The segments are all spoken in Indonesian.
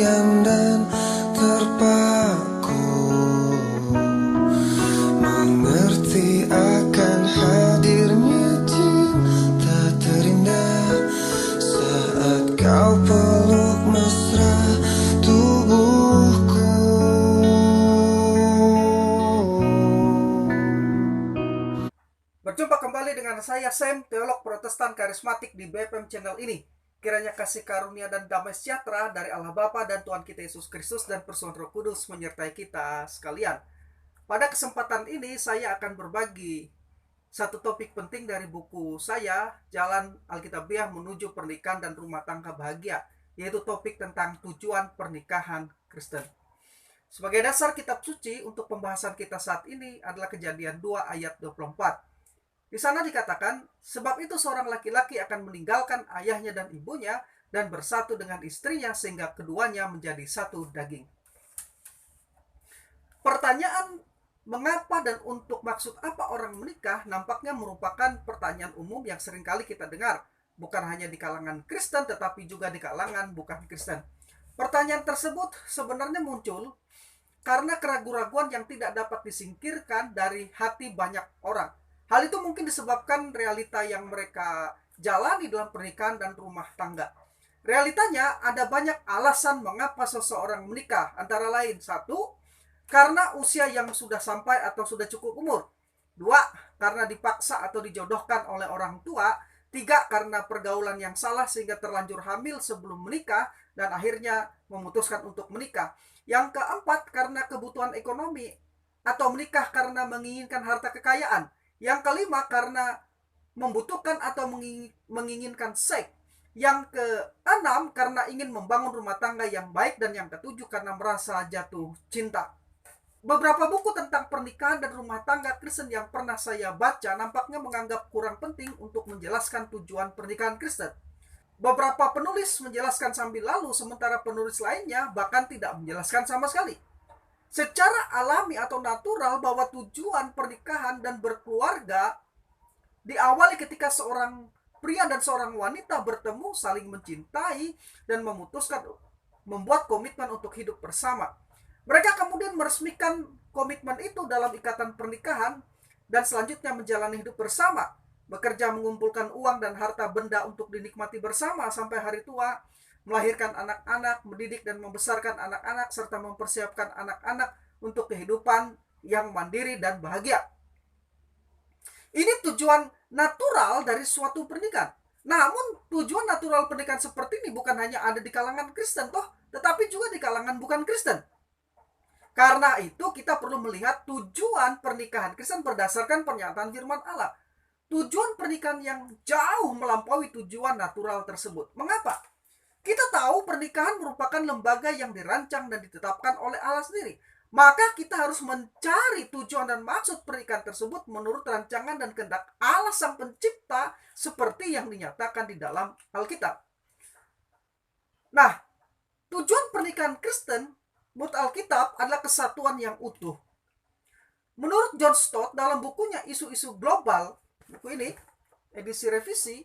sendirian dan terpaku, mengerti akan hadirnya cinta terindah saat kau peluk mesra tubuhku. Berjumpa kembali dengan saya Sam, teolog Protestan karismatik di BFM channel ini. Kiranya kasih karunia dan damai sejahtera dari Allah Bapa dan Tuhan kita Yesus Kristus dan persekutuan Roh Kudus menyertai kita sekalian. Pada kesempatan ini saya akan berbagi satu topik penting dari buku saya, Jalan Alkitabiah Menuju Pernikahan dan Rumah Tangga Bahagia, yaitu topik tentang tujuan pernikahan Kristen. Sebagai dasar kitab suci untuk pembahasan kita saat ini adalah Kejadian 2 ayat 24. Di sana dikatakan, sebab itu seorang laki-laki akan meninggalkan ayahnya dan ibunya dan bersatu dengan istrinya sehingga keduanya menjadi satu daging. Pertanyaan mengapa dan untuk maksud apa orang menikah nampaknya merupakan pertanyaan umum yang seringkali kita dengar, bukan hanya di kalangan Kristen tetapi juga di kalangan bukan Kristen. Pertanyaan tersebut sebenarnya muncul karena keraguan-raguan yang tidak dapat disingkirkan dari hati banyak orang. Hal itu mungkin disebabkan realita yang mereka jalani dalam pernikahan dan rumah tangga. Realitanya ada banyak alasan mengapa seseorang menikah. Antara lain, 1, karena usia yang sudah sampai atau sudah cukup umur. 2, karena dipaksa atau dijodohkan oleh orang tua. 3, karena pergaulan yang salah sehingga terlanjur hamil sebelum menikah dan akhirnya memutuskan untuk menikah. Yang keempat, karena kebutuhan ekonomi atau menikah karena menginginkan harta kekayaan. Yang kelima, karena membutuhkan atau menginginkan seks. Yang keenam, karena ingin membangun rumah tangga yang baik. Dan yang ketujuh, karena merasa jatuh cinta. Beberapa buku tentang pernikahan dan rumah tangga Kristen yang pernah saya baca nampaknya menganggap kurang penting untuk menjelaskan tujuan pernikahan Kristen. Beberapa penulis menjelaskan sambil lalu, sementara penulis lainnya bahkan tidak menjelaskan sama sekali. Secara alami atau natural bahwa tujuan pernikahan dan berkeluarga diawali ketika seorang pria dan seorang wanita bertemu, saling mencintai, dan memutuskan membuat komitmen untuk hidup bersama. Mereka kemudian meresmikan komitmen itu dalam ikatan pernikahan dan selanjutnya menjalani hidup bersama, bekerja mengumpulkan uang dan harta benda untuk dinikmati bersama sampai hari tua, melahirkan anak-anak, mendidik dan membesarkan anak-anak, serta mempersiapkan anak-anak untuk kehidupan yang mandiri dan bahagia. Ini tujuan natural dari suatu pernikahan. Namun tujuan natural pernikahan seperti ini bukan hanya ada di kalangan Kristen tetapi juga di kalangan bukan Kristen. Karena itu kita perlu melihat tujuan pernikahan Kristen berdasarkan pernyataan firman Allah. Tujuan pernikahan yang jauh melampaui tujuan natural tersebut. Mengapa? Kita tahu pernikahan merupakan lembaga yang dirancang dan ditetapkan oleh Allah sendiri. Maka kita harus mencari tujuan dan maksud pernikahan tersebut menurut rancangan dan kehendak Allah Sang Pencipta seperti yang dinyatakan di dalam Alkitab. Nah, tujuan pernikahan Kristen menurut Alkitab adalah kesatuan yang utuh. Menurut John Stott dalam bukunya Isu-isu Global, buku ini, edisi revisi,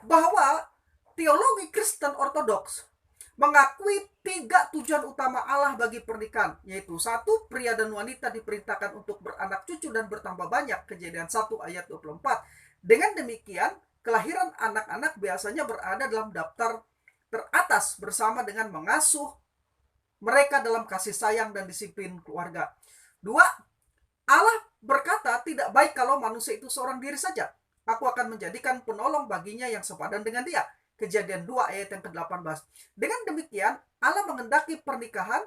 bahwa teologi Kristen Ortodoks mengakui 3 tujuan utama Allah bagi pernikahan, yaitu 1, pria dan wanita diperintahkan untuk beranak cucu dan bertambah banyak, Kejadian 1 ayat 24. Dengan demikian, kelahiran anak-anak biasanya berada dalam daftar teratas bersama dengan mengasuh mereka dalam kasih sayang dan disiplin keluarga. 2, Allah berkata tidak baik kalau manusia itu seorang diri saja. Aku akan menjadikan penolong baginya yang sepadan dengan dia. Kejadian 2 ayat yang ke-18. Dengan demikian, Allah menghendaki pernikahan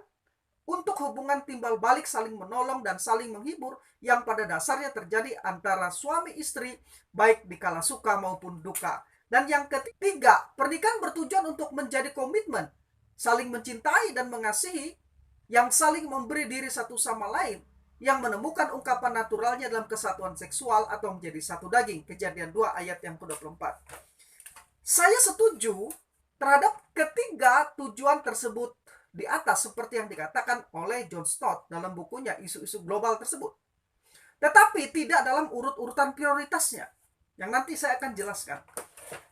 untuk hubungan timbal balik saling menolong dan saling menghibur yang pada dasarnya terjadi antara suami istri baik di kala suka maupun duka. Dan yang ketiga, pernikahan bertujuan untuk menjadi komitmen, saling mencintai dan mengasihi, yang saling memberi diri satu sama lain, yang menemukan ungkapan naturalnya dalam kesatuan seksual atau menjadi satu daging. Kejadian 2 ayat yang ke-24. Saya setuju terhadap ketiga tujuan tersebut di atas seperti yang dikatakan oleh John Stott dalam bukunya Isu-isu Global tersebut. Tetapi tidak dalam urut-urutan prioritasnya, yang nanti saya akan jelaskan.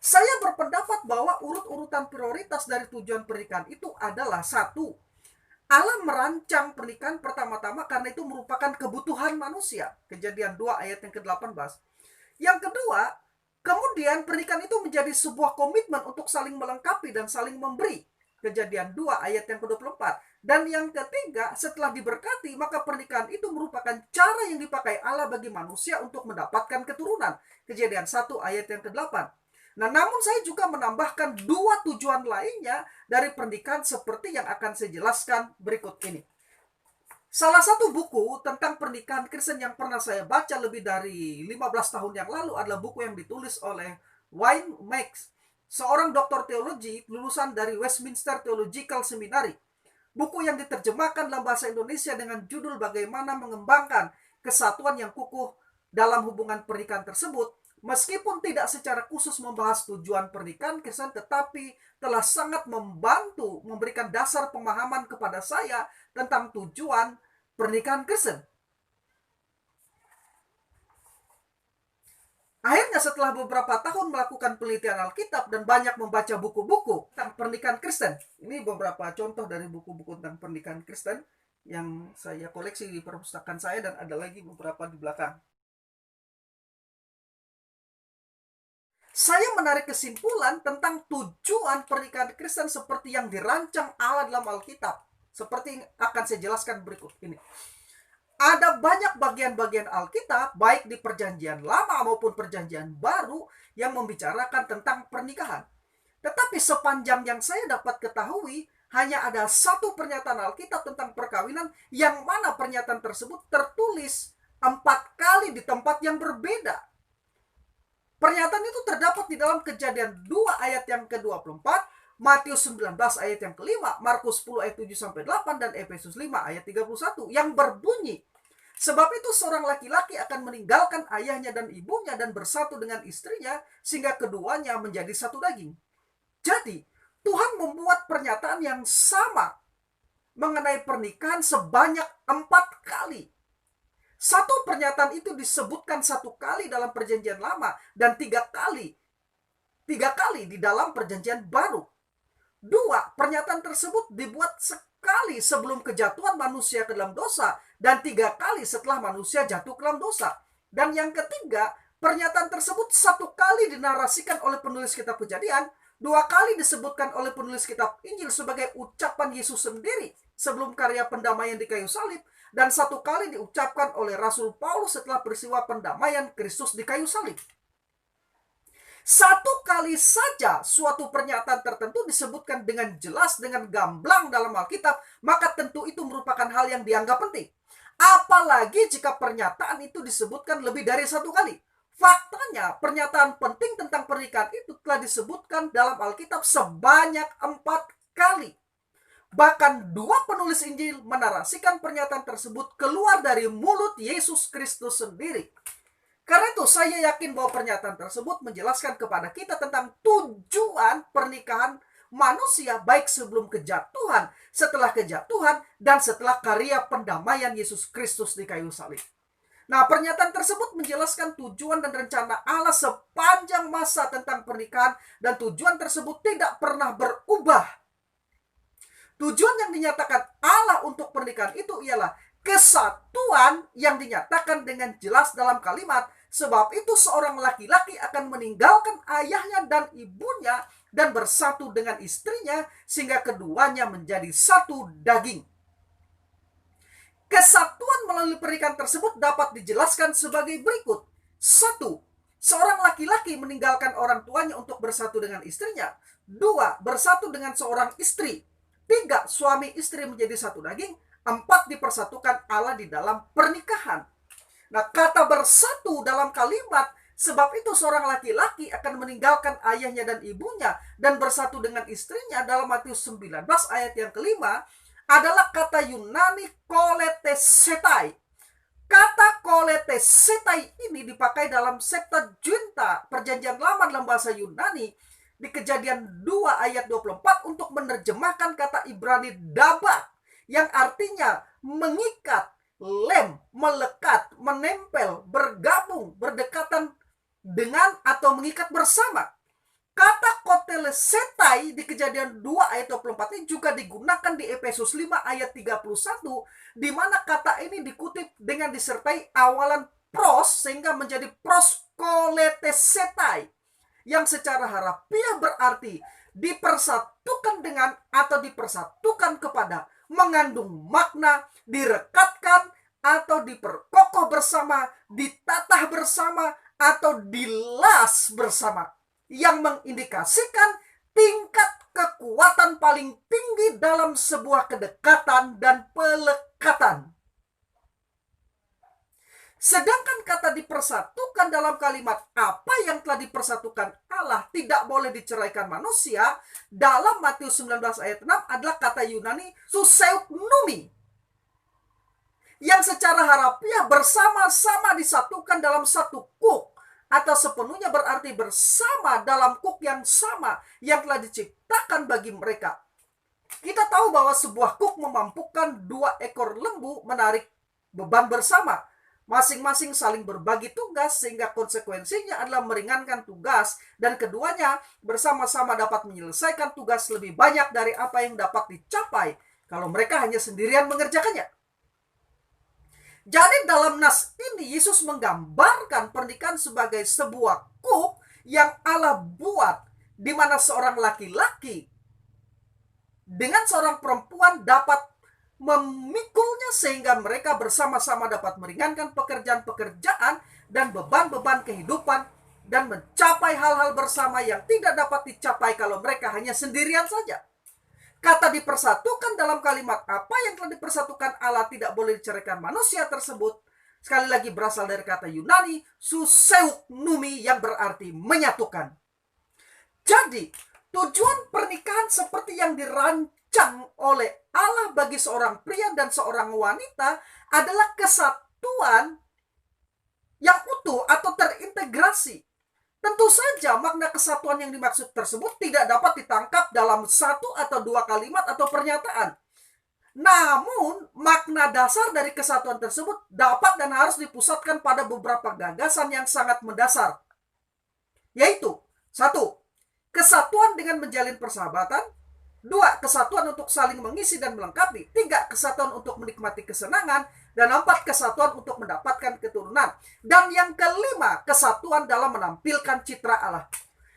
Saya berpendapat bahwa urut-urutan prioritas dari tujuan pernikahan itu adalah 1, Allah merancang pernikahan pertama-tama karena itu merupakan kebutuhan manusia. Kejadian 2 ayat yang ke-18. Yang kedua, kemudian pernikahan itu menjadi sebuah komitmen untuk saling melengkapi dan saling memberi. Kejadian 2 ayat yang ke-24. Dan yang ketiga, setelah diberkati, maka pernikahan itu merupakan cara yang dipakai Allah bagi manusia untuk mendapatkan keturunan. Kejadian 1 ayat yang ke-8. Nah, namun saya juga menambahkan dua tujuan lainnya dari pernikahan seperti yang akan saya jelaskan berikut ini. Salah satu buku tentang pernikahan Kristen yang pernah saya baca lebih dari 15 tahun yang lalu adalah buku yang ditulis oleh Wayne Max, seorang doktor teologi lulusan dari Westminster Theological Seminary. Buku yang diterjemahkan dalam bahasa Indonesia dengan judul Bagaimana Mengembangkan Kesatuan yang Kukuh dalam Hubungan Pernikahan tersebut, meskipun tidak secara khusus membahas tujuan pernikahan Kristen, tetapi telah sangat membantu memberikan dasar pemahaman kepada saya tentang tujuan pernikahan Kristen. Akhirnya setelah beberapa tahun melakukan penelitian Alkitab dan banyak membaca buku-buku tentang pernikahan Kristen. Ini beberapa contoh dari buku-buku tentang pernikahan Kristen yang saya koleksi di perpustakaan saya, dan ada lagi beberapa di belakang. Saya menarik kesimpulan tentang tujuan pernikahan Kristen seperti yang dirancang Allah dalam Alkitab. Seperti yang akan saya jelaskan berikut ini. Ada banyak bagian-bagian Alkitab, baik di Perjanjian Lama maupun Perjanjian Baru, yang membicarakan tentang pernikahan. Tetapi sepanjang yang saya dapat ketahui, hanya ada satu pernyataan Alkitab tentang perkawinan, yang mana pernyataan tersebut tertulis 4 kali di tempat yang berbeda. Pernyataan itu terdapat di dalam Kejadian 2 ayat yang ke-24, Matius 19 ayat yang ke-5, Markus 10 ayat 7-8, dan Efesus 5 ayat 31, yang berbunyi, sebab itu seorang laki-laki akan meninggalkan ayahnya dan ibunya dan bersatu dengan istrinya, sehingga keduanya menjadi satu daging. Jadi, Tuhan membuat pernyataan yang sama mengenai pernikahan sebanyak 4 kali. Satu pernyataan itu disebutkan 1 kali dalam Perjanjian Lama dan 3 kali di dalam Perjanjian Baru. 2, pernyataan tersebut dibuat sekali sebelum kejatuhan manusia ke dalam dosa dan 3 kali setelah manusia jatuh ke dalam dosa. Dan yang ketiga, pernyataan tersebut 1 kali dinarasikan oleh penulis kitab Kejadian, 2 kali disebutkan oleh penulis kitab Injil sebagai ucapan Yesus sendiri sebelum karya pendamaian di kayu salib, dan 1 kali diucapkan oleh Rasul Paulus setelah peristiwa pendamaian Kristus di kayu salib. 1 kali saja suatu pernyataan tertentu disebutkan dengan jelas, dengan gamblang dalam Alkitab, maka tentu itu merupakan hal yang dianggap penting. Apalagi jika pernyataan itu disebutkan lebih dari 1 kali. Faktanya, pernyataan penting tentang pernikahan itu telah disebutkan dalam Alkitab sebanyak 4 kali. Bahkan 2 penulis Injil menarasikan pernyataan tersebut keluar dari mulut Yesus Kristus sendiri. Karena itu saya yakin bahwa pernyataan tersebut menjelaskan kepada kita tentang tujuan pernikahan manusia, baik sebelum kejatuhan, setelah kejatuhan, dan setelah karya pendamaian Yesus Kristus di kayu salib. Nah, pernyataan tersebut menjelaskan tujuan dan rencana Allah sepanjang masa tentang pernikahan, dan tujuan tersebut tidak pernah berubah. Tujuan yang dinyatakan Allah untuk pernikahan itu ialah kesatuan yang dinyatakan dengan jelas dalam kalimat, sebab itu seorang laki-laki akan meninggalkan ayahnya dan ibunya dan bersatu dengan istrinya, sehingga keduanya menjadi satu daging. Kesatuan melalui pernikahan tersebut dapat dijelaskan sebagai berikut. 1. Seorang laki-laki meninggalkan orang tuanya untuk bersatu dengan istrinya. 2. Bersatu dengan seorang istri. 3. Suami istri menjadi satu daging. 4. Dipersatukan Allah di dalam pernikahan. Nah, kata bersatu dalam kalimat, sebab itu seorang laki-laki akan meninggalkan ayahnya dan ibunya dan bersatu dengan istrinya, dalam Matius 19 ayat yang ke-5, adalah kata Yunani koletesetai. Kata koletesetai ini dipakai dalam Septuaginta, Perjanjian Lama dalam bahasa Yunani, di Kejadian 2 ayat 24 untuk menerjemahkan kata Ibrani dabat, yang artinya mengikat, lem, melekat, menempel, bergabung, berdekatan dengan atau mengikat bersama. Kata kotelesetai di Kejadian 2 ayat 24 ini juga digunakan di Efesus 5 ayat 31, di mana kata ini dikutip dengan disertai awalan pros sehingga menjadi proskoletesetai, yang secara harafiah berarti dipersatukan dengan atau dipersatukan kepada, mengandung makna, direkatkan atau diperkokoh bersama, ditatah bersama, atau dilas bersama, yang mengindikasikan tingkat kekuatan paling tinggi dalam sebuah kedekatan dan pelekatan. Sedangkan kata dipersatukan dalam kalimat apa yang telah dipersatukan Allah tidak boleh diceraikan manusia dalam Matius 19 ayat 6 adalah kata Yunani suseuknumi, yang secara harafiah bersama-sama disatukan dalam satu kuk, atau sepenuhnya berarti bersama dalam kuk yang sama yang telah diciptakan bagi mereka. Kita tahu bahwa sebuah kuk memampukan 2 ekor lembu menarik beban bersama. Masing-masing saling berbagi tugas sehingga konsekuensinya adalah meringankan tugas, dan keduanya bersama-sama dapat menyelesaikan tugas lebih banyak dari apa yang dapat dicapai kalau mereka hanya sendirian mengerjakannya. Jadi dalam nas ini Yesus menggambarkan pernikahan sebagai sebuah kuk yang Allah buat, di mana seorang laki-laki dengan seorang perempuan dapat memikulnya sehingga mereka bersama-sama dapat meringankan pekerjaan-pekerjaan dan beban-beban kehidupan dan mencapai hal-hal bersama yang tidak dapat dicapai kalau mereka hanya sendirian saja. Kata dipersatukan dalam kalimat apa yang telah dipersatukan Allah tidak boleh diceraikan manusia tersebut, sekali lagi berasal dari kata Yunani suseuknumi, yang berarti menyatukan. Jadi tujuan pernikahan seperti yang dirancang oleh Allah bagi seorang pria dan seorang wanita adalah kesatuan yang utuh atau terintegrasi. Tentu saja makna kesatuan yang dimaksud tersebut tidak dapat ditangkap dalam 1 atau 2 kalimat atau pernyataan. Namun makna dasar dari kesatuan tersebut dapat dan harus dipusatkan pada beberapa gagasan yang sangat mendasar. Yaitu 1. Kesatuan dengan menjalin persahabatan. 2. Kesatuan untuk saling mengisi dan melengkapi. 3. Kesatuan untuk menikmati kesenangan. Dan 4. Kesatuan untuk mendapatkan keturunan. Dan yang kelima, kesatuan dalam menampilkan citra Allah.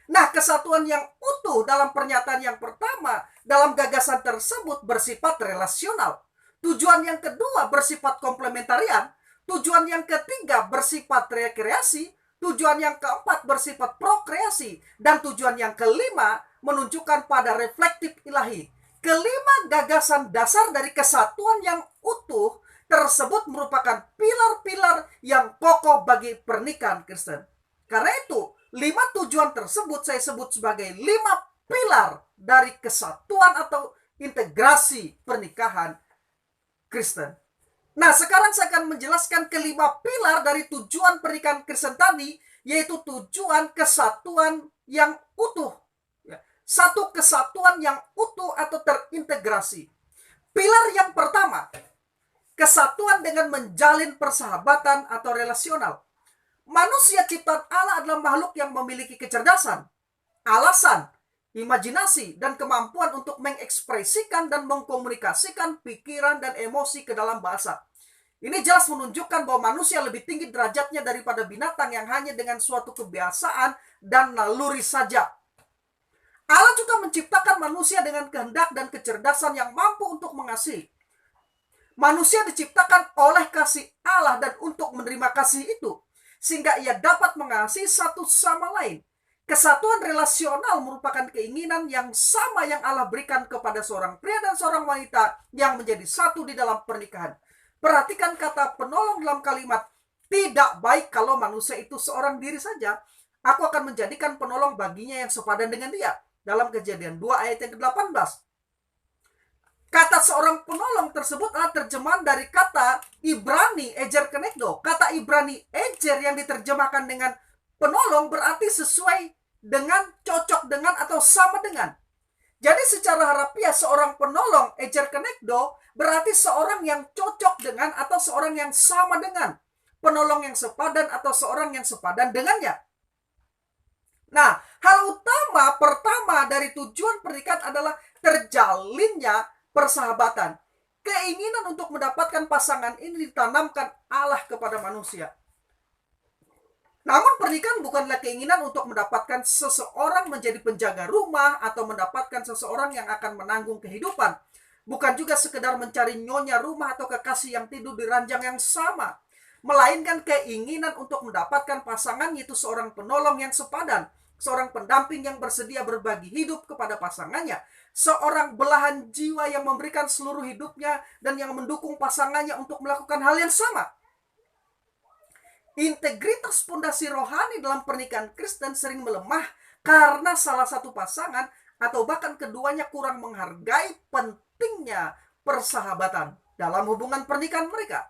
Nah, kesatuan yang utuh dalam pernyataan yang pertama dalam gagasan tersebut bersifat relasional. Tujuan yang kedua bersifat komplementarian. Tujuan yang ketiga bersifat rekreasi. Tujuan yang keempat bersifat prokreasi. Dan tujuan yang kelima menunjukkan pada reflektif ilahi. Kelima gagasan dasar dari kesatuan yang utuh tersebut merupakan pilar-pilar yang kokoh bagi pernikahan Kristen. Karena itu, 5 tujuan tersebut saya sebut sebagai 5 pilar dari kesatuan atau integrasi pernikahan Kristen. Nah, sekarang saya akan menjelaskan kelima pilar dari tujuan pernikahan Kristen tadi, yaitu tujuan kesatuan yang utuh. Satu kesatuan yang utuh atau terintegrasi. Pilar yang pertama, kesatuan dengan menjalin persahabatan atau relasional. Manusia ciptaan Allah adalah makhluk yang memiliki kecerdasan, alasan, imajinasi, dan kemampuan untuk mengekspresikan dan mengkomunikasikan pikiran dan emosi ke dalam bahasa. Ini jelas menunjukkan bahwa manusia lebih tinggi derajatnya daripada binatang yang hanya dengan suatu kebiasaan dan naluri saja. Allah juga menciptakan manusia dengan kehendak dan kecerdasan yang mampu untuk mengasihi. Manusia diciptakan oleh kasih Allah dan untuk menerima kasih itu, sehingga ia dapat mengasihi satu sama lain. Kesatuan relasional merupakan keinginan yang sama yang Allah berikan kepada seorang pria dan seorang wanita yang menjadi satu di dalam pernikahan. Perhatikan kata penolong dalam kalimat, tidak baik kalau manusia itu seorang diri saja. Aku akan menjadikan penolong baginya yang sepadan dengan dia. Dalam Kejadian 2 ayat yang ke-18. Kata seorang penolong tersebut adalah terjemahan dari kata Ibrani ejer kenegdo. Kata Ibrani ejer yang diterjemahkan dengan penolong berarti sesuai dengan, cocok dengan, atau sama dengan. Jadi secara harafiah seorang penolong ejer kenegdo berarti seorang yang cocok dengan atau seorang yang sama dengan. Penolong yang sepadan atau seorang yang sepadan dengannya. Nah, hal utama pertama dari tujuan pernikahan adalah terjalinnya persahabatan. Keinginan untuk mendapatkan pasangan ini ditanamkan Allah kepada manusia. Namun pernikahan bukanlah keinginan untuk mendapatkan seseorang menjadi penjaga rumah atau mendapatkan seseorang yang akan menanggung kehidupan. Bukan juga sekedar mencari nyonya rumah atau kekasih yang tidur di ranjang yang sama. Melainkan keinginan untuk mendapatkan pasangan, yaitu seorang penolong yang sepadan, seorang pendamping yang bersedia berbagi hidup kepada pasangannya, seorang belahan jiwa yang memberikan seluruh hidupnya dan yang mendukung pasangannya untuk melakukan hal yang sama. Integritas pondasi rohani dalam pernikahan Kristen sering melemah karena salah satu pasangan atau bahkan keduanya kurang menghargai pentingnya persahabatan dalam hubungan pernikahan mereka.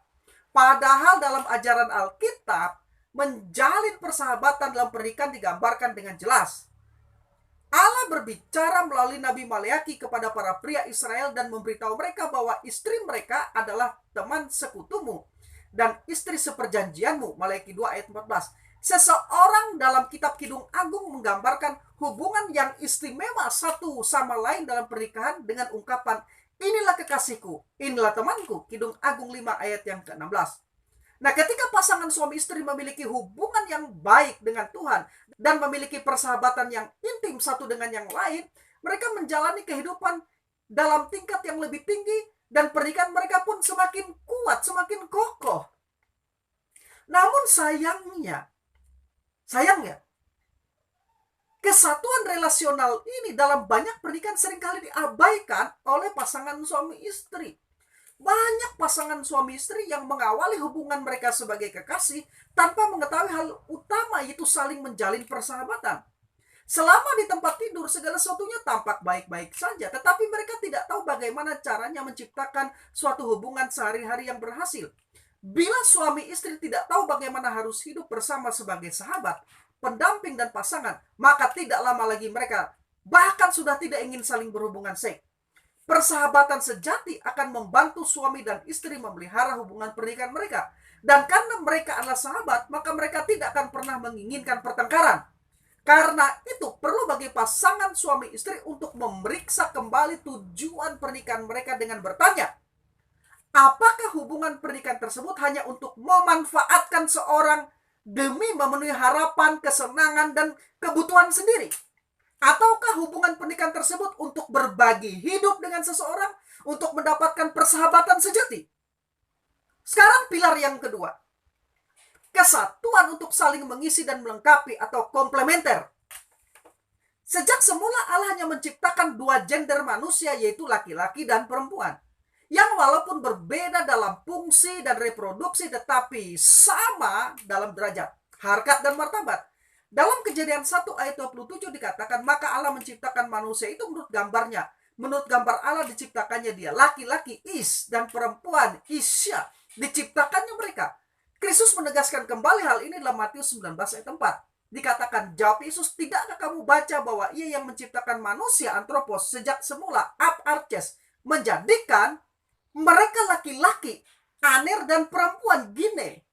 Padahal dalam ajaran Alkitab, menjalin persahabatan dalam pernikahan digambarkan dengan jelas. Allah berbicara melalui Nabi Maleaki kepada para pria Israel dan memberitahu mereka bahwa istri mereka adalah teman sekutumu dan istri seperjanjianmu. Maleaki 2 ayat 14. Seseorang dalam kitab Kidung Agung menggambarkan hubungan yang istimewa satu sama lain dalam pernikahan dengan ungkapan, inilah kekasihku, inilah temanku. Kidung Agung 5 ayat yang ke-16. Nah, ketika pasangan suami istri memiliki hubungan yang baik dengan Tuhan dan memiliki persahabatan yang intim satu dengan yang lain, mereka menjalani kehidupan dalam tingkat yang lebih tinggi dan pernikahan mereka pun semakin kuat, semakin kokoh. Namun sayangnya, kesatuan relasional ini dalam banyak pernikahan seringkali diabaikan oleh pasangan suami istri. Banyak pasangan suami istri yang mengawali hubungan mereka sebagai kekasih tanpa mengetahui hal utama, yaitu saling menjalin persahabatan. Selama di tempat tidur segala sesuatunya tampak baik-baik saja, tetapi mereka tidak tahu bagaimana caranya menciptakan suatu hubungan sehari-hari yang berhasil. Bila suami istri tidak tahu bagaimana harus hidup bersama sebagai sahabat, pendamping dan pasangan, maka tidak lama lagi mereka bahkan sudah tidak ingin saling berhubungan seks. Persahabatan sejati akan membantu suami dan istri memelihara hubungan pernikahan mereka. Dan karena mereka adalah sahabat, maka mereka tidak akan pernah menginginkan pertengkaran. Karena itu perlu bagi pasangan suami istri untuk memeriksa kembali tujuan pernikahan mereka dengan bertanya, apakah hubungan pernikahan tersebut hanya untuk memanfaatkan seorang demi memenuhi harapan, kesenangan, dan kebutuhan sendiri? Ataukah hubungan pernikahan tersebut untuk berbagi hidup dengan seseorang, untuk mendapatkan persahabatan sejati? Sekarang pilar yang kedua, kesatuan untuk saling mengisi dan melengkapi atau komplementer. Sejak semula Allah hanya menciptakan dua gender manusia, yaitu laki-laki dan perempuan, yang walaupun berbeda dalam fungsi dan reproduksi tetapi sama dalam derajat, harkat, dan martabat. Dalam Kejadian 1 ayat 27 dikatakan, maka Allah menciptakan manusia itu menurut gambarnya. Menurut gambar Allah diciptakannya dia. Laki-laki Is dan perempuan Isya. Diciptakannya mereka. Kristus menegaskan kembali hal ini dalam Matius 19 ayat 4. Dikatakan, jawab Yesus, tidakkah kamu baca bahwa ia yang menciptakan manusia antropos sejak semula ab arches, menjadikan mereka laki-laki, aner, dan perempuan gine.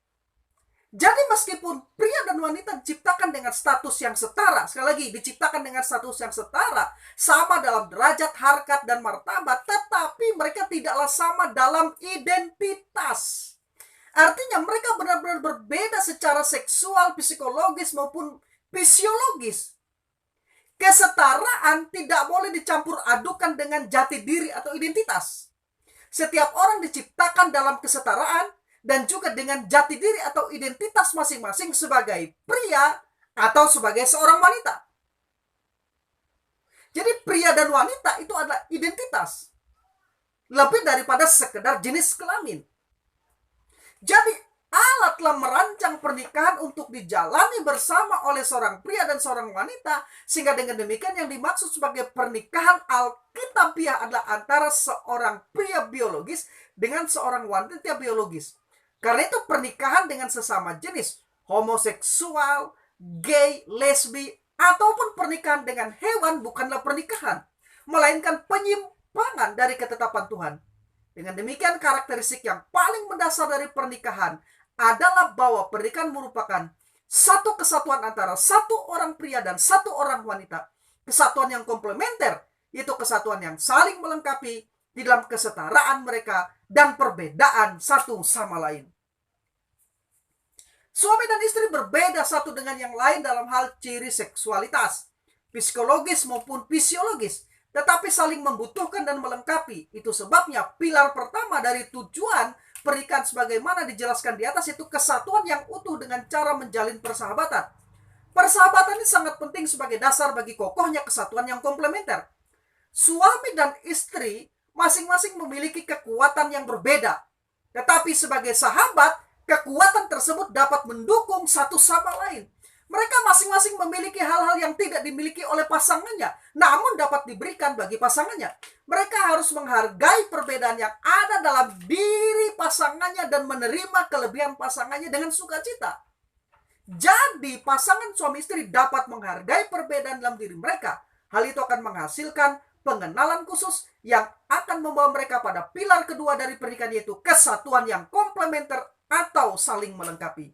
Jadi meskipun pria dan wanita diciptakan dengan status yang setara, sekali lagi diciptakan dengan status yang setara, sama dalam derajat, harkat, dan martabat, tetapi mereka tidaklah sama dalam identitas. Artinya mereka benar-benar berbeda secara seksual, psikologis, maupun fisiologis. Kesetaraan tidak boleh dicampur adukan dengan jati diri atau identitas. Setiap orang diciptakan dalam kesetaraan dan juga dengan jati diri atau identitas masing-masing sebagai pria atau sebagai seorang wanita. Jadi pria dan wanita itu adalah identitas, lebih daripada sekedar jenis kelamin. Jadi Allah telah merancang pernikahan untuk dijalani bersama oleh seorang pria dan seorang wanita, sehingga dengan demikian yang dimaksud sebagai pernikahan Alkitabiah adalah antara seorang pria biologis dengan seorang wanita biologis. Karena itu pernikahan dengan sesama jenis, homoseksual, gay, lesbi, ataupun pernikahan dengan hewan bukanlah pernikahan, melainkan penyimpangan dari ketetapan Tuhan. Dengan demikian karakteristik yang paling mendasar dari pernikahan adalah bahwa pernikahan merupakan Satu kesatuan antara satu orang pria dan satu orang wanita. Kesatuan yang komplementer, yaitu kesatuan yang saling melengkapi di dalam kesetaraan mereka dan perbedaan satu sama lain. Suami dan istri berbeda satu dengan yang lain dalam hal ciri seksualitas, psikologis maupun fisiologis, tetapi saling membutuhkan dan melengkapi. Itu sebabnya pilar pertama dari tujuan pernikahan sebagaimana dijelaskan di atas itu kesatuan yang utuh dengan cara menjalin persahabatan. Persahabatan ini sangat penting sebagai dasar bagi kokohnya kesatuan yang komplementer. Suami dan istri masing-masing memiliki kekuatan yang berbeda, tetapi sebagai sahabat, kekuatan tersebut dapat mendukung satu sama lain. Mereka masing-masing memiliki hal-hal yang tidak dimiliki oleh pasangannya, namun dapat diberikan bagi pasangannya. Mereka harus menghargai perbedaan yang ada dalam diri pasangannya dan menerima kelebihan pasangannya dengan sukacita. Jadi, pasangan suami istri dapat menghargai perbedaan dalam diri mereka. Hal itu akan menghasilkan pengenalan khusus yang akan membawa mereka pada pilar kedua dari pernikahan, yaitu kesatuan yang komplementer atau saling melengkapi.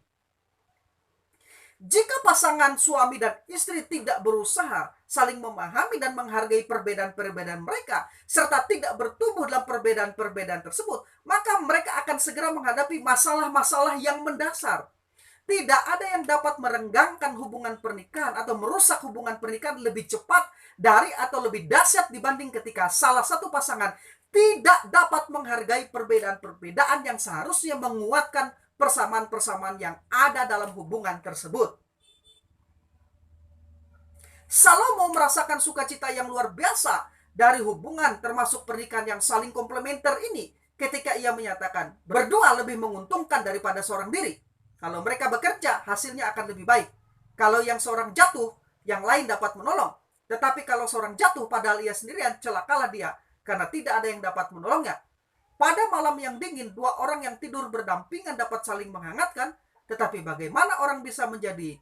Jika pasangan suami dan istri tidak berusaha saling memahami dan menghargai perbedaan-perbedaan mereka, serta tidak bertumbuh dalam perbedaan-perbedaan tersebut, maka mereka akan segera menghadapi masalah-masalah yang mendasar. Tidak ada yang dapat merenggangkan hubungan pernikahan atau merusak hubungan pernikahan lebih cepat dari atau lebih dahsyat dibanding ketika salah satu pasangan tidak dapat menghargai perbedaan-perbedaan yang seharusnya menguatkan persamaan-persamaan yang ada dalam hubungan tersebut. Salomo merasakan sukacita yang luar biasa dari hubungan termasuk pernikahan yang saling komplementer ini ketika ia menyatakan berdua lebih menguntungkan daripada seorang diri. Kalau mereka bekerja, hasilnya akan lebih baik. Kalau yang seorang jatuh, yang lain dapat menolong. Tetapi kalau seorang jatuh padahal ia sendirian, celakalah dia karena tidak ada yang dapat menolongnya. Pada malam yang dingin, dua orang yang tidur berdampingan dapat saling menghangatkan, tetapi bagaimana orang bisa menjadi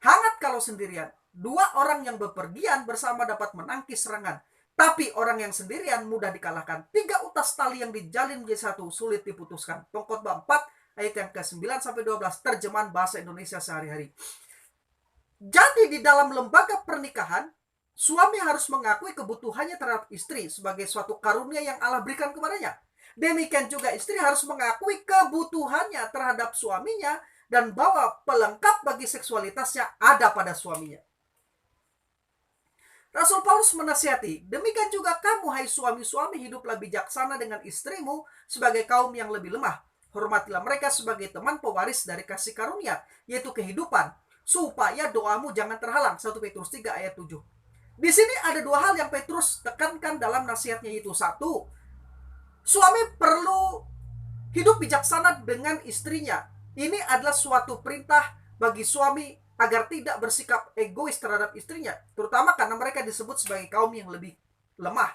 hangat kalau sendirian? Dua orang yang bepergian bersama dapat menangkis serangan, tapi orang yang sendirian mudah dikalahkan. Tiga utas tali yang dijalin menjadi satu sulit diputuskan. Pengkhotbah 4 ayat yang ke-9-12, terjemahan bahasa Indonesia sehari-hari. Jadi di dalam lembaga pernikahan, suami harus mengakui kebutuhannya terhadap istri sebagai suatu karunia yang Allah berikan kepadanya. Demikian juga istri harus mengakui kebutuhannya terhadap suaminya dan bahwa pelengkap bagi seksualitasnya ada pada suaminya. Rasul Paulus menasihati, demikian juga kamu hai suami-suami hiduplah bijaksana dengan istrimu sebagai kaum yang lebih lemah. Hormatilah mereka sebagai teman pewaris dari kasih karunia, yaitu kehidupan, supaya doamu jangan terhalang. 1 Petrus 3 ayat 7. Di sini ada dua hal yang Petrus tekankan dalam nasihatnya, yaitu satu, suami perlu hidup bijaksana dengan istrinya. Ini adalah suatu perintah bagi suami agar tidak bersikap egois terhadap istrinya, terutama karena mereka disebut sebagai kaum yang lebih lemah.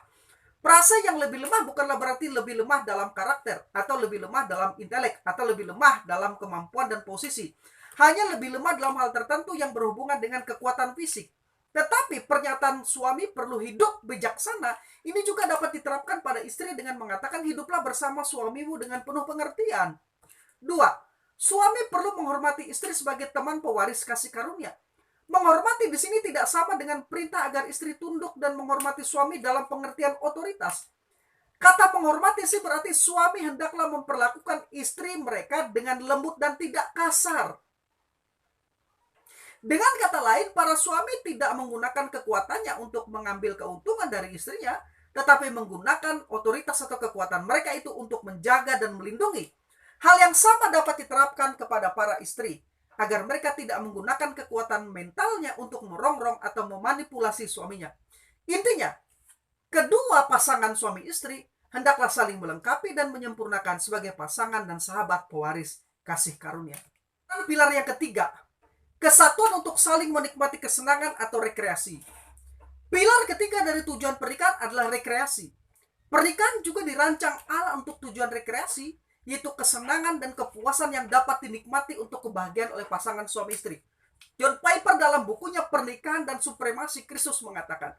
Frasa yang lebih lemah bukanlah berarti lebih lemah dalam karakter, atau lebih lemah dalam intelek, atau lebih lemah dalam kemampuan dan posisi. Hanya lebih lemah dalam hal tertentu yang berhubungan dengan kekuatan fisik. Tetapi pernyataan suami perlu hidup bijaksana ini juga dapat diterapkan pada istri dengan mengatakan hiduplah bersama suamimu dengan penuh pengertian. 2. Suami perlu menghormati istri sebagai teman pewaris kasih karunia. Menghormati di sini tidak sama dengan perintah agar istri tunduk dan menghormati suami dalam pengertian otoritas. Kata menghormati sih berarti suami hendaklah memperlakukan istri mereka dengan lembut dan tidak kasar. Dengan kata lain, para suami tidak menggunakan kekuatannya untuk mengambil keuntungan dari istrinya, tetapi menggunakan otoritas atau kekuatan mereka itu untuk menjaga dan melindungi. Hal yang sama dapat diterapkan kepada para istri, agar mereka tidak menggunakan kekuatan mentalnya untuk merongrong atau memanipulasi suaminya. Intinya, kedua pasangan suami istri hendaklah saling melengkapi dan menyempurnakan sebagai pasangan dan sahabat pewaris kasih karunia. Dan pilar yang ketiga, kesatuan untuk saling menikmati kesenangan atau rekreasi. Pilar ketiga dari tujuan pernikahan adalah rekreasi. Pernikahan juga dirancang Allah untuk tujuan rekreasi, yaitu kesenangan dan kepuasan yang dapat dinikmati untuk kebahagiaan oleh pasangan suami istri. John Piper dalam bukunya Pernikahan dan Supremasi Kristus mengatakan,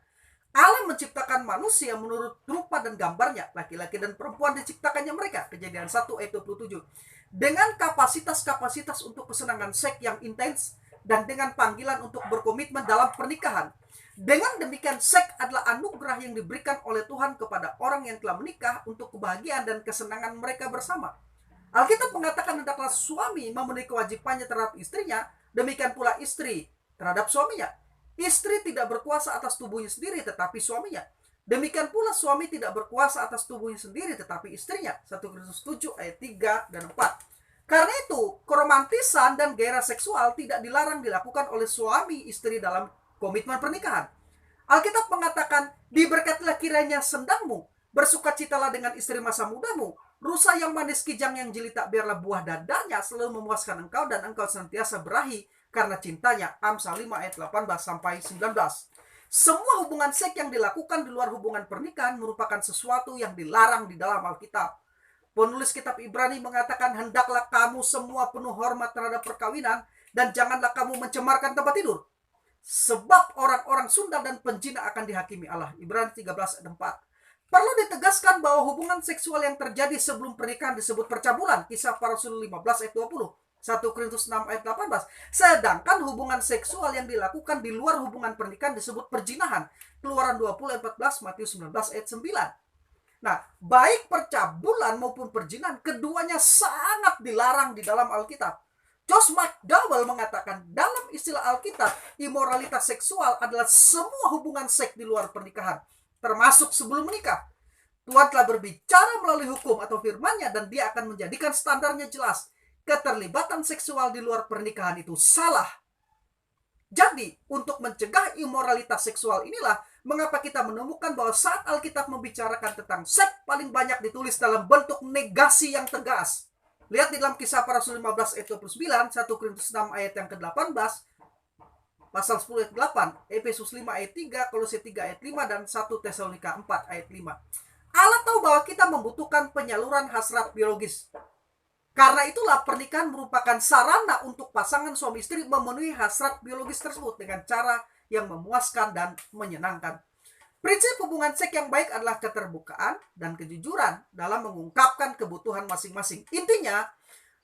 Allah menciptakan manusia menurut rupa dan gambarnya, laki-laki dan perempuan diciptakannya mereka, Kejadian 1 ayat 27, dengan kapasitas-kapasitas untuk kesenangan seks yang intens dan dengan panggilan untuk berkomitmen dalam pernikahan. Dengan demikian, seks adalah anugerah yang diberikan oleh Tuhan kepada orang yang telah menikah untuk kebahagiaan dan kesenangan mereka bersama. Alkitab mengatakan hendaklah suami memenuhi kewajibannya terhadap istrinya, demikian pula istri terhadap suaminya. Istri tidak berkuasa atas tubuhnya sendiri tetapi suaminya. Demikian pula suami tidak berkuasa atas tubuhnya sendiri tetapi istrinya. 1 Korintus 7 ayat 3 dan 4. Karena itu, keromantisan dan gairah seksual tidak dilarang dilakukan oleh suami istri dalam komitmen pernikahan. Alkitab mengatakan, diberkatilah kiranya sendangmu, bersukacitalah dengan istri masa mudamu, rusa yang manis kijang yang jelita biarlah buah dadanya selalu memuaskan engkau dan engkau senantiasa berahi karena cintanya. Amsal 5 ayat 18 sampai 19. Semua hubungan seks yang dilakukan di luar hubungan pernikahan merupakan sesuatu yang dilarang di dalam Alkitab. Penulis kitab Ibrani mengatakan, hendaklah kamu semua penuh hormat terhadap perkawinan dan janganlah kamu mencemarkan tempat tidur. Sebab orang-orang sundal dan penjina akan dihakimi Allah. Ibrani 13 ayat 4. Perlu ditegaskan bahwa hubungan seksual yang terjadi sebelum pernikahan disebut percabulan. Kisah para Rasul 15 ayat 20. 1 Korintus 6 ayat 18. Sedangkan hubungan seksual yang dilakukan di luar hubungan pernikahan disebut perjinahan. Keluaran 20 ayat 14, Matius 19 ayat 9. Nah, baik percabulan maupun perjinahan, keduanya sangat dilarang di dalam Alkitab. Josh McDowell mengatakan, dalam istilah Alkitab, imoralitas seksual adalah semua hubungan seks di luar pernikahan, termasuk sebelum menikah. Tuhan telah berbicara melalui hukum atau firman-Nya dan Dia akan menjadikan standarnya jelas. Keterlibatan seksual di luar pernikahan itu salah. Jadi, untuk mencegah imoralitas seksual inilah mengapa kita menemukan bahwa saat Alkitab membicarakan tentang seks, paling banyak ditulis dalam bentuk negasi yang tegas. Lihat di dalam Kisah para Rasul 15 ayat 29, 1 Korintus 6 ayat yang ke-18, pasal 10 ayat 8, Efesus 5 ayat 3, Kolose 3 ayat 5, dan 1 Tesalonika 4 ayat 5. Allah tahu bahwa kita membutuhkan penyaluran hasrat biologis. Karena itulah pernikahan merupakan sarana untuk pasangan suami istri memenuhi hasrat biologis tersebut dengan cara yang memuaskan dan menyenangkan. Prinsip hubungan seks yang baik adalah keterbukaan dan kejujuran dalam mengungkapkan kebutuhan masing-masing. Intinya,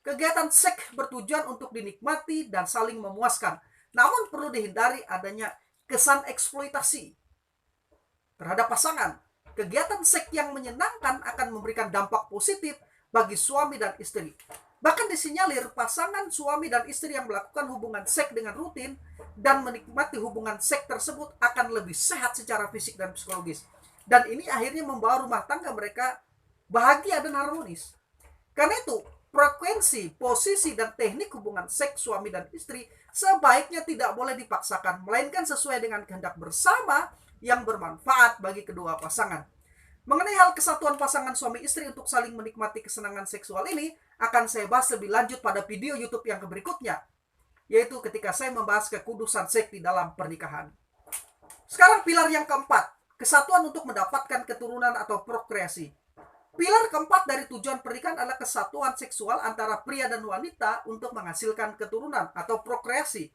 kegiatan seks bertujuan untuk dinikmati dan saling memuaskan. Namun perlu dihindari adanya kesan eksploitasi terhadap pasangan. Kegiatan seks yang menyenangkan akan memberikan dampak positif bagi suami dan istri. Bahkan disinyalir pasangan suami dan istri yang melakukan hubungan seks dengan rutin dan menikmati hubungan seks tersebut akan lebih sehat secara fisik dan psikologis. Dan ini akhirnya membawa rumah tangga mereka bahagia dan harmonis. Karena itu, frekuensi, posisi, dan teknik hubungan seks suami dan istri sebaiknya tidak boleh dipaksakan, melainkan sesuai dengan kehendak bersama yang bermanfaat bagi kedua pasangan. Mengenai hal kesatuan pasangan suami istri untuk saling menikmati kesenangan seksual ini akan saya bahas lebih lanjut pada video YouTube yang berikutnya, yaitu ketika saya membahas kekudusan seks di dalam pernikahan. Sekarang pilar yang keempat, kesatuan untuk mendapatkan keturunan atau prokreasi. Pilar keempat dari tujuan pernikahan adalah kesatuan seksual antara pria dan wanita untuk menghasilkan keturunan atau prokreasi.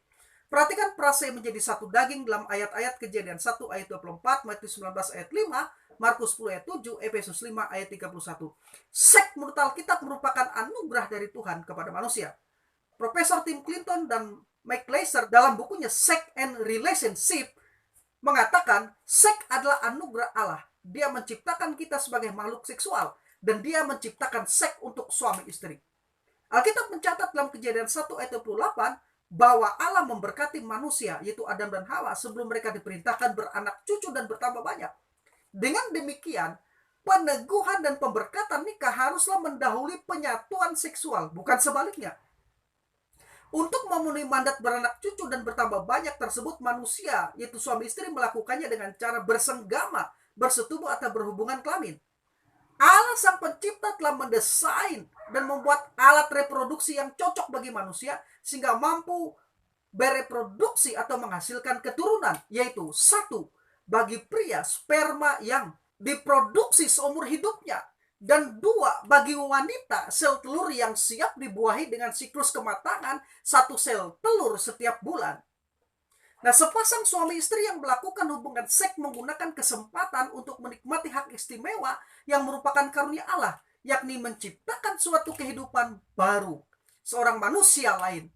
Perhatikan prase menjadi satu daging dalam ayat-ayat Kejadian 1 ayat 24, Matius 19 ayat 5, Markus 10 ayat 7, Efesus 5 ayat 31. Seks menurut Alkitab merupakan anugerah dari Tuhan kepada manusia. Profesor Tim Clinton dan Mike Glaser dalam bukunya Sex and Relationship mengatakan seks adalah anugerah Allah. Dia menciptakan kita sebagai makhluk seksual dan Dia menciptakan seks untuk suami istri. Alkitab mencatat dalam Kejadian 1 ayat 28 bahwa Allah memberkati manusia, yaitu Adam dan Hawa, sebelum mereka diperintahkan beranak cucu dan bertambah banyak. Dengan demikian, peneguhan dan pemberkatan nikah haruslah mendahului penyatuan seksual, bukan sebaliknya. Untuk memenuhi mandat beranak cucu dan bertambah banyak tersebut, manusia, yaitu suami istri, melakukannya dengan cara bersenggama, bersetubuh atau berhubungan kelamin. Allah Sang Pencipta telah mendesain dan membuat alat reproduksi yang cocok bagi manusia sehingga mampu bereproduksi atau menghasilkan keturunan, yaitu 1. Bagi pria, sperma yang diproduksi seumur hidupnya, dan 2. Bagi wanita, sel telur yang siap dibuahi dengan siklus kematangan 1 sel telur setiap bulan. Nah, sepasang suami istri yang melakukan hubungan seks menggunakan kesempatan untuk menikmati hak istimewa yang merupakan karunia Allah, yakni menciptakan suatu kehidupan baru, seorang manusia lain.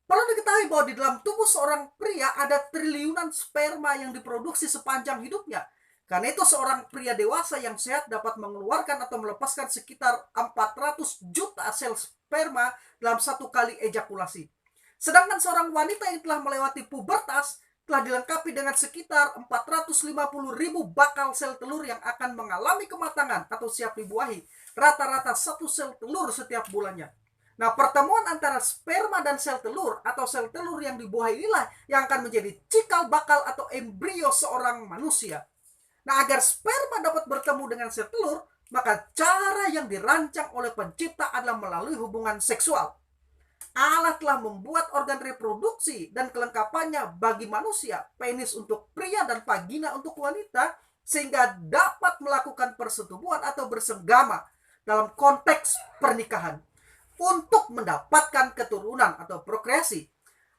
Perlu diketahui bahwa di dalam tubuh seorang pria ada triliunan sperma yang diproduksi sepanjang hidupnya. Karena itu seorang pria dewasa yang sehat dapat mengeluarkan atau melepaskan sekitar 400 juta sel sperma dalam satu kali ejakulasi. Sedangkan seorang wanita yang telah melewati pubertas telah dilengkapi dengan sekitar 450.000 bakal sel telur yang akan mengalami kematangan atau siap dibuahi. Rata-rata satu sel telur setiap bulannya. Nah, pertemuan antara sperma dan sel telur atau sel telur yang dibuahi inilah yang akan menjadi cikal bakal atau embrio seorang manusia. Nah, agar sperma dapat bertemu dengan sel telur, maka cara yang dirancang oleh pencipta adalah melalui hubungan seksual. Allah telah membuat organ reproduksi dan kelengkapannya bagi manusia, penis untuk pria dan vagina untuk wanita, sehingga dapat melakukan persetubuhan atau bersenggama dalam konteks pernikahan untuk mendapatkan keturunan atau prokreasi.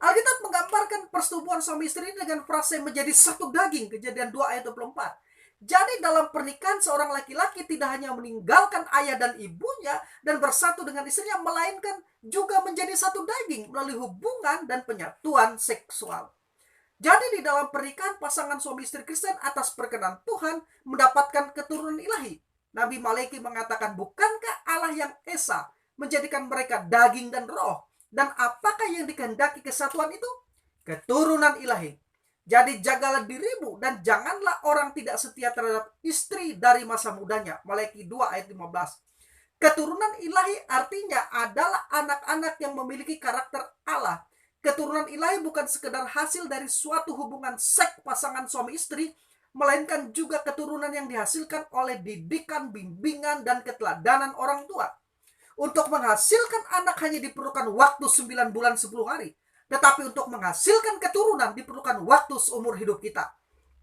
Alkitab menggambarkan persetubuhan suami istri dengan frase menjadi satu daging, Kejadian 2 ayat 24. Jadi dalam pernikahan seorang laki-laki tidak hanya meninggalkan ayah dan ibunya dan bersatu dengan istrinya, melainkan juga menjadi satu daging melalui hubungan dan penyatuan seksual. Jadi di dalam pernikahan pasangan suami istri Kristen atas perkenan Tuhan mendapatkan keturunan ilahi. Nabi Maleki mengatakan, bukankah Allah yang esa menjadikan mereka daging dan roh? Dan apakah yang dikehendaki kesatuan itu? Keturunan ilahi. Jadi jagalah dirimu dan janganlah orang tidak setia terhadap istri dari masa mudanya. Maleki 2 ayat 15. Keturunan ilahi artinya adalah anak-anak yang memiliki karakter Allah. Keturunan ilahi bukan sekedar hasil dari suatu hubungan seks pasangan suami istri, melainkan juga keturunan yang dihasilkan oleh didikan, bimbingan, dan keteladanan orang tua. Untuk menghasilkan anak hanya diperlukan waktu 9 bulan 10 hari. Tetapi untuk menghasilkan keturunan diperlukan waktu seumur hidup kita.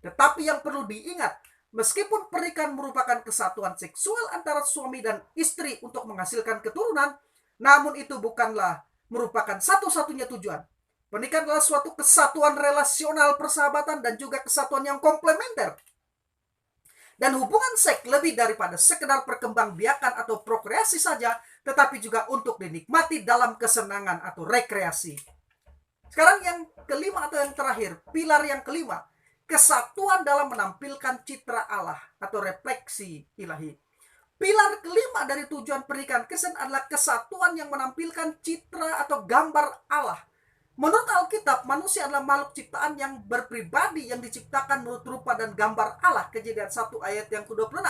Tetapi yang perlu diingat, meskipun pernikahan merupakan kesatuan seksual antara suami dan istri untuk menghasilkan keturunan, namun itu bukanlah merupakan satu-satunya tujuan. Pernikahan adalah suatu kesatuan relasional, persahabatan, dan juga kesatuan yang komplementer. Dan hubungan seks lebih daripada sekedar perkembangbiakan atau prokreasi saja, tetapi juga untuk dinikmati dalam kesenangan atau rekreasi. Sekarang yang kelima atau yang terakhir, pilar yang kelima, kesatuan dalam menampilkan citra Allah atau refleksi ilahi. Pilar kelima dari tujuan pernikahan Kristen adalah kesatuan yang menampilkan citra atau gambar Allah. Menurut Alkitab, manusia adalah makhluk ciptaan yang berpribadi yang diciptakan menurut rupa dan gambar Allah. Kejadian 1 ayat yang ke-26.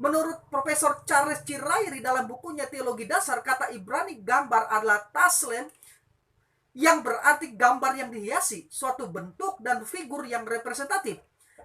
Menurut Profesor Charles Cirairi dalam bukunya Teologi Dasar, kata Ibrani gambar adalah taslem, yang berarti gambar yang dihiasi, suatu bentuk dan figur yang representatif,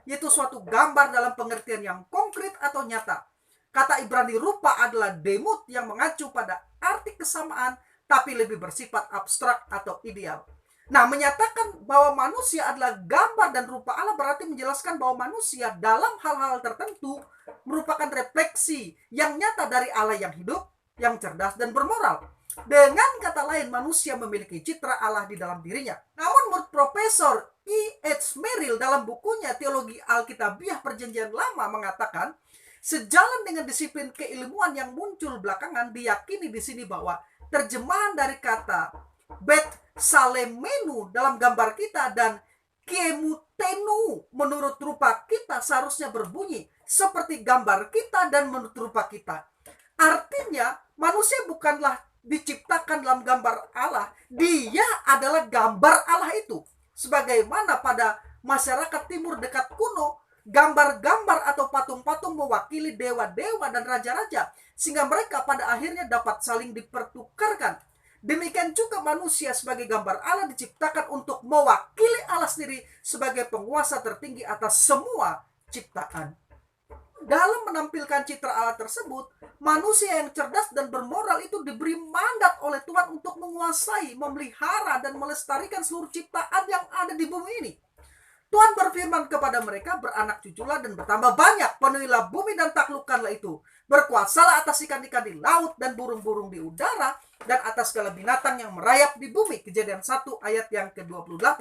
yaitu suatu gambar dalam pengertian yang konkret atau nyata. Kata Ibrani rupa adalah demut yang mengacu pada arti kesamaan, tapi lebih bersifat abstrak atau ideal. Nah, menyatakan bahwa manusia adalah gambar dan rupa Allah berarti menjelaskan bahwa manusia dalam hal-hal tertentu merupakan refleksi yang nyata dari Allah yang hidup, yang cerdas, dan bermoral. Dengan kata lain, manusia memiliki citra Allah di dalam dirinya. Namun menurut Profesor E.H. Merrill dalam bukunya Teologi Alkitabiah Perjanjian Lama mengatakan, sejalan dengan disiplin keilmuan yang muncul belakangan, diyakini di sini bahwa terjemahan dari kata Bet Salemenu dalam gambar kita dan Kemutenu menurut rupa kita seharusnya berbunyi seperti gambar kita dan menurut rupa kita. Artinya manusia bukanlah diciptakan dalam gambar Allah, dia adalah gambar Allah itu. Sebagaimana pada masyarakat timur dekat kuno, gambar-gambar atau patung-patung mewakili dewa-dewa dan raja-raja, sehingga mereka pada akhirnya dapat saling dipertukarkan. Demikian juga manusia sebagai gambar Allah diciptakan untuk mewakili Allah sendiri sebagai penguasa tertinggi atas semua ciptaan. Dalam menampilkan citra Allah tersebut, manusia yang cerdas dan bermoral itu diberi mandat oleh Tuhan untuk menguasai, memelihara, dan melestarikan seluruh ciptaan yang ada di bumi ini. Tuhan berfirman kepada mereka, beranak cuculah dan bertambah banyak, penuhilah bumi dan taklukkanlah itu. Berkuasalah atas ikan-ikan di laut dan burung-burung di udara, dan atas segala binatang yang merayap di bumi. Kejadian 1 ayat yang ke-28.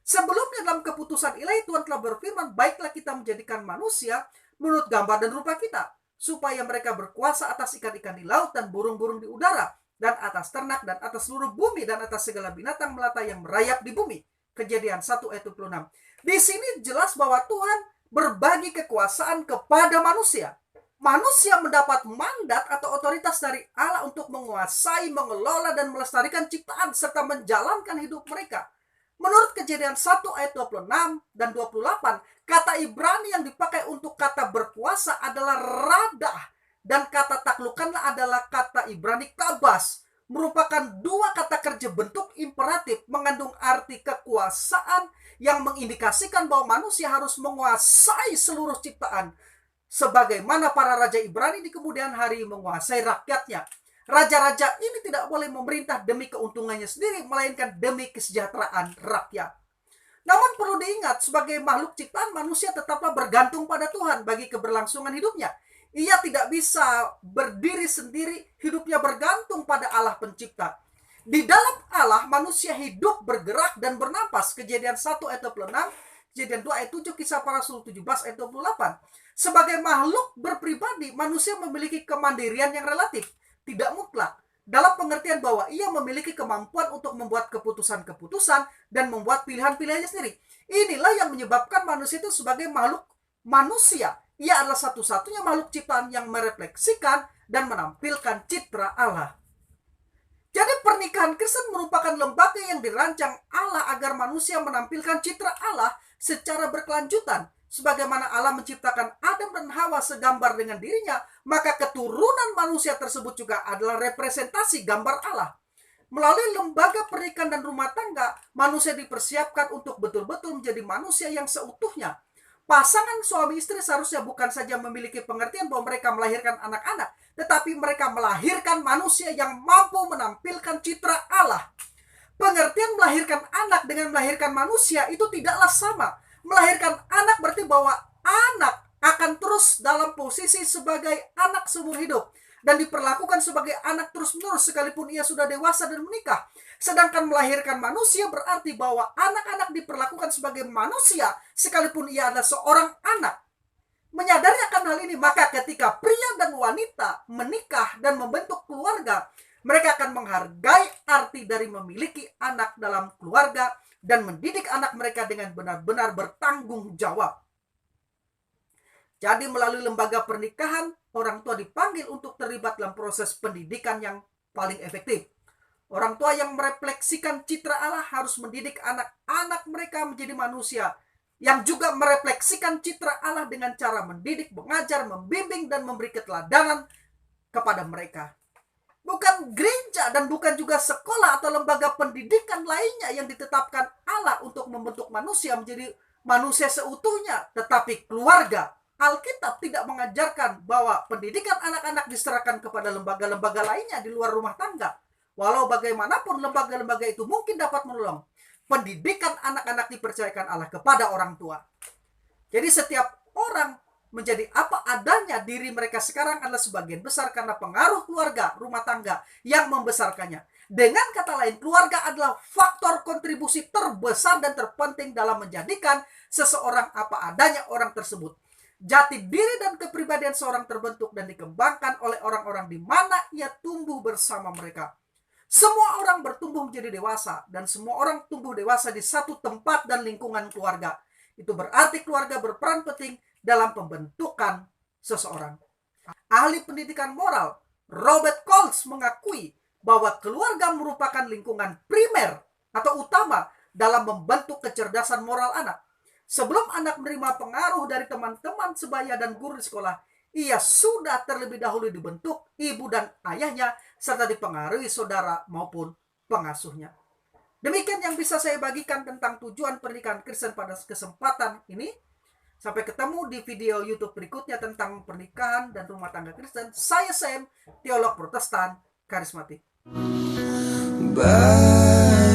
Sebelumnya dalam keputusan ilahi Tuhan telah berfirman, baiklah kita menjadikan manusia menurut gambar dan rupa kita, supaya mereka berkuasa atas ikan-ikan di laut dan burung-burung di udara, dan atas ternak, dan atas seluruh bumi, dan atas segala binatang melata yang merayap di bumi. Kejadian 1 ayat 26. Di sini jelas bahwa Tuhan berbagi kekuasaan kepada manusia. Manusia mendapat mandat atau otoritas dari Allah untuk menguasai, mengelola, dan melestarikan ciptaan serta menjalankan hidup mereka. Menurut Kejadian 1 ayat 26 dan 28, kata Ibrani yang dipakai untuk kata berkuasa adalah radah, dan kata taklukkanlah adalah kata Ibrani kabas, merupakan dua kata kerja bentuk imperatif mengandung arti kekuasaan yang mengindikasikan bahwa manusia harus menguasai seluruh ciptaan, sebagaimana para raja Ibrani di kemudian hari menguasai rakyatnya. Raja-raja ini tidak boleh memerintah demi keuntungannya sendiri, melainkan demi kesejahteraan rakyat. Namun perlu diingat, sebagai makhluk ciptaan, manusia tetaplah bergantung pada Tuhan bagi keberlangsungan hidupnya. Ia tidak bisa berdiri sendiri, hidupnya bergantung pada Allah pencipta. Di dalam Allah, manusia hidup, bergerak, dan bernapas. Kejadian 1 ayat 26, Kejadian 2 ayat 7, Kisah Para Rasul 17 ayat 28. Sebagai makhluk berpribadi, manusia memiliki kemandirian yang relatif, tidak mutlak, dalam pengertian bahwa ia memiliki kemampuan untuk membuat keputusan-keputusan dan membuat pilihan-pilihannya sendiri. Inilah yang menyebabkan manusia itu sebagai makhluk manusia. Ia adalah satu-satunya makhluk ciptaan yang merefleksikan dan menampilkan citra Allah. Jadi pernikahan Kristen merupakan lembaga yang dirancang Allah agar manusia menampilkan citra Allah secara berkelanjutan. Sebagaimana Allah menciptakan Adam dan Hawa segambar dengan dirinya, maka keturunan manusia tersebut juga adalah representasi gambar Allah. Melalui lembaga pernikahan dan rumah tangga, manusia dipersiapkan untuk betul-betul menjadi manusia yang seutuhnya. Pasangan suami istri seharusnya bukan saja memiliki pengertian bahwa mereka melahirkan anak-anak, tetapi mereka melahirkan manusia yang mampu menampilkan citra Allah. Pengertian melahirkan anak dengan melahirkan manusia itu tidaklah sama. Melahirkan anak berarti bahwa anak akan terus dalam posisi sebagai anak seumur hidup dan diperlakukan sebagai anak terus-menerus sekalipun ia sudah dewasa dan menikah. Sedangkan melahirkan manusia berarti bahwa anak-anak diperlakukan sebagai manusia sekalipun ia adalah seorang anak. Menyadari akan hal ini, maka ketika pria dan wanita menikah dan membentuk keluarga, mereka akan menghargai arti dari memiliki anak dalam keluarga dan mendidik anak mereka dengan benar-benar bertanggung jawab. Jadi melalui lembaga pernikahan, orang tua dipanggil untuk terlibat dalam proses pendidikan yang paling efektif. Orang tua yang merefleksikan citra Allah harus mendidik anak-anak mereka menjadi manusia yang juga merefleksikan citra Allah dengan cara mendidik, mengajar, membimbing, dan memberi keteladanan kepada mereka. Bukan gereja dan bukan juga sekolah atau lembaga pendidikan lainnya yang ditetapkan Allah untuk membentuk manusia menjadi manusia seutuhnya, tetapi keluarga. Alkitab tidak mengajarkan bahwa pendidikan anak-anak diserahkan kepada lembaga-lembaga lainnya di luar rumah tangga. Walau bagaimanapun lembaga-lembaga itu mungkin dapat menolong, pendidikan anak-anak dipercayakan Allah kepada orang tua. Jadi setiap orang menjadi apa adanya diri mereka sekarang adalah sebagian besar karena pengaruh keluarga, rumah tangga yang membesarkannya. Dengan kata lain, keluarga adalah faktor kontribusi terbesar dan terpenting dalam menjadikan seseorang apa adanya orang tersebut. Jati diri dan kepribadian seorang terbentuk dan dikembangkan oleh orang-orang di mana ia tumbuh bersama mereka. Semua orang bertumbuh menjadi dewasa dan semua orang tumbuh dewasa di satu tempat dan lingkungan keluarga. Itu berarti keluarga berperan penting dalam pembentukan seseorang. Ahli pendidikan moral Robert Coles mengakui bahwa keluarga merupakan lingkungan primer atau utama dalam membentuk kecerdasan moral anak. Sebelum anak menerima pengaruh dari teman-teman sebaya dan guru di sekolah, ia sudah terlebih dahulu dibentuk ibu dan ayahnya serta dipengaruhi saudara maupun pengasuhnya. Demikian yang bisa saya bagikan tentang tujuan pernikahan Kristen pada kesempatan ini. Sampai ketemu di video YouTube berikutnya tentang pernikahan dan rumah tangga Kristen. Saya Sam, teolog Protestan karismatik. Bye.